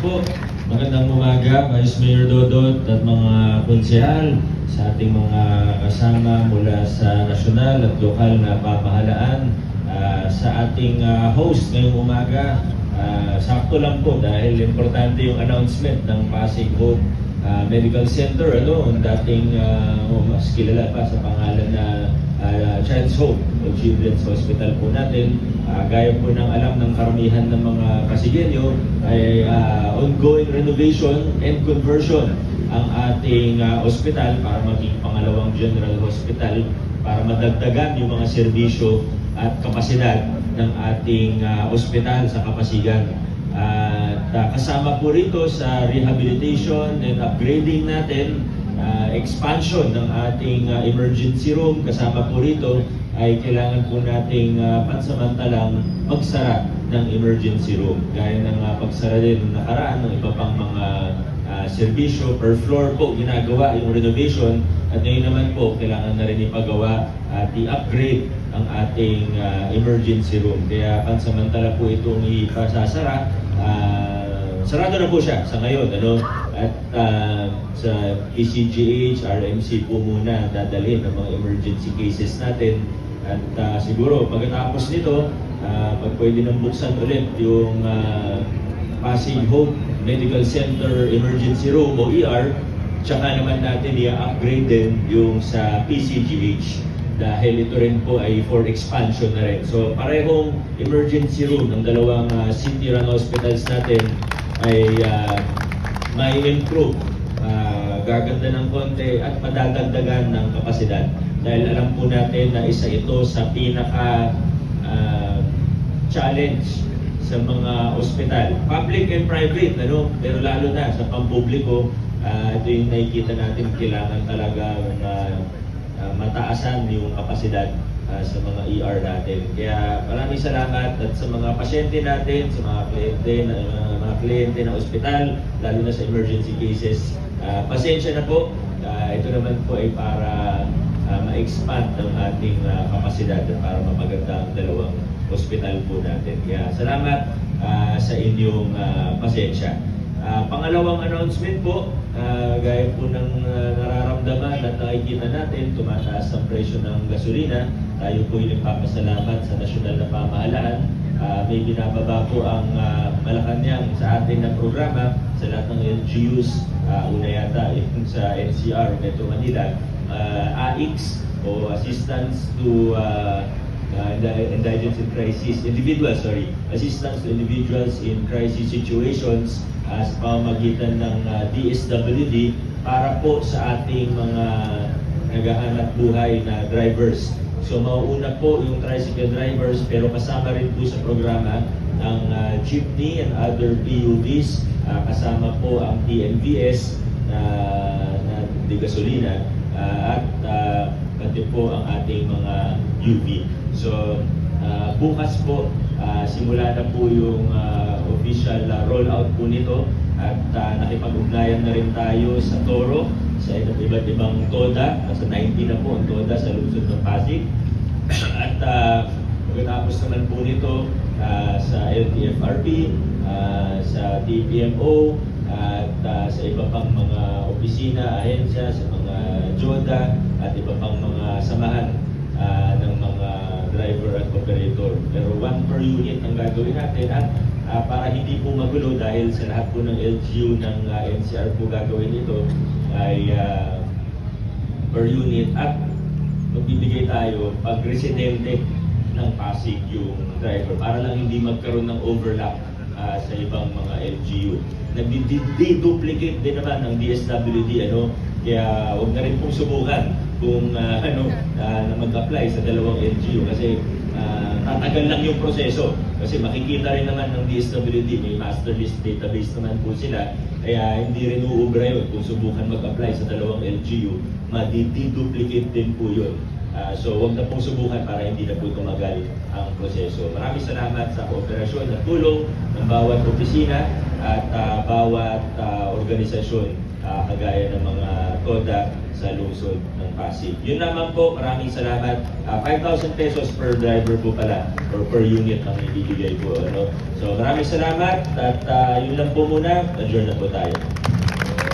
po. Magandang umaga, Vice Mayor Dodot at mga konsehal sa ating mga kasama mula sa nasyonal at lokal na pamahalaan. Sa ating host ngayong umaga, sakto lang po dahil importante yung announcement ng Pasig Hope Medical Center, ang dating mas kilala pa sa pangalan na Child's Hope o Children's Hospital po natin. Gaya po ng alam ng karamihan ng mga Pasigenyo ay ongoing renovation and conversion ang ating ospital para maging pangalawang general hospital para madagdagan yung mga serbisyo at kapasidad ng ating ospital sa Kapasigan. At kasama po rito sa rehabilitation and upgrading natin, expansion ng ating emergency room, kasama po rito ay kailangan po nating pansamantalang magsara ng emergency room. Gaya ng pagsara din ng nakaraan ng iba pang mga serbisyo, per floor po ginagawa yung renovation at ngayon naman po kailangan na rin ipagawa at i-upgrade ang ating emergency room. Kaya pansamantala po itong ipasasara. Sarado na po siya sa ngayon, at sa PCGH, RMC po muna dadalhin ang mga emergency cases natin. At siguro pagkatapos nito, pag pwede nang buksan ulit yung Pasig Hope Medical Center Emergency Room o ER, tsaka naman natin i-upgrade din yung sa PCGH dahil ito rin po ay for expansion na rin. So parehong emergency room ng dalawang city-run hospitals natin ay may improve, gaganda ng konti at madadagdagan ng kapasidad. Dahil alam po natin na isa ito sa pinaka challenge sa mga ospital, public and private, pero lalo na sa pampubliko, ito yung nakikita natin, kailangan talaga mataasan yung kapasidad sa mga ER natin. Kaya maraming salamat at sa mga pasyente natin, sa mga kliyente ng ospital, lalo na sa emergency cases. Pasensya na po, ito naman po ay para ma-expand ang ating kapasidad at para mapaganda ang dalawang hospital po natin. Kaya salamat sa inyong pasensya. Pangalawang announcement po, gaya po ng nararamdaman at nakikita natin, tumataas ang presyo ng gasolina. Tayo po yung nagpapasalamat sa nasyonal na pamahalaan. May binababa po ang Malacanang sa atin na programa sa lahat ng LGUs. Una yata sa NCR, Metro Manila, AICS o Assistance to Indigents in Crisis, Assistance to Individuals in Crisis Situations sa pamamagitan ng DSWD para po sa ating mga naghahanap buhay na drivers. So mauuna po yung tricycle drivers pero kasama rin po sa programa ang jeepney and other PUVs, kasama po ang TNVS na di gasolina at pati po ang ating mga UV. So bukas po simula na po yung official rollout po nito at nakipag-ugnayan na rin tayo sa Toro, sa iba't ibang TODA. Nasa 90 na po ang TODA sa lungsod ng Pasig. At pagkatapos naman po nito sa LTFRB, sa TPMO, at sa iba pang mga opisina, ahensya, sa mga JODA, at iba pang mga samahan ng mga driver at operator. Pero 1 per unit ang gagawin natin at para hindi po magulo dahil sa lahat po ng LGU ng NCR po gagawin ito ay per unit at magbibigay tayo pag residente ng Pasig yung driver para lang hindi magkaroon ng overlap sa ibang mga LGU. Nag-duplicate din naman ng DSWD, kaya huwag na rin pong subukan kung na mag-apply sa dalawang LGU kasi tatagal lang yung proseso kasi makikita rin naman ng DSWD, may master list database naman po sila, kaya hindi rin uubra yun kung subukan mag-apply sa dalawang LGU, madi-duplicate din po yun. So huwag na pong subukan para hindi na po tumagal ang proseso. Maraming salamat sa kooperasyon at tulong ng bawat opisina at bawat organisasyon kagaya ng mga TODA sa lungsod ng Pasig. Yun naman po, maraming salamat. 5,000 pesos per driver po pala or per unit ang ibibigay po. Ano? So maraming salamat at yun lang po muna. Adjourn na po tayo.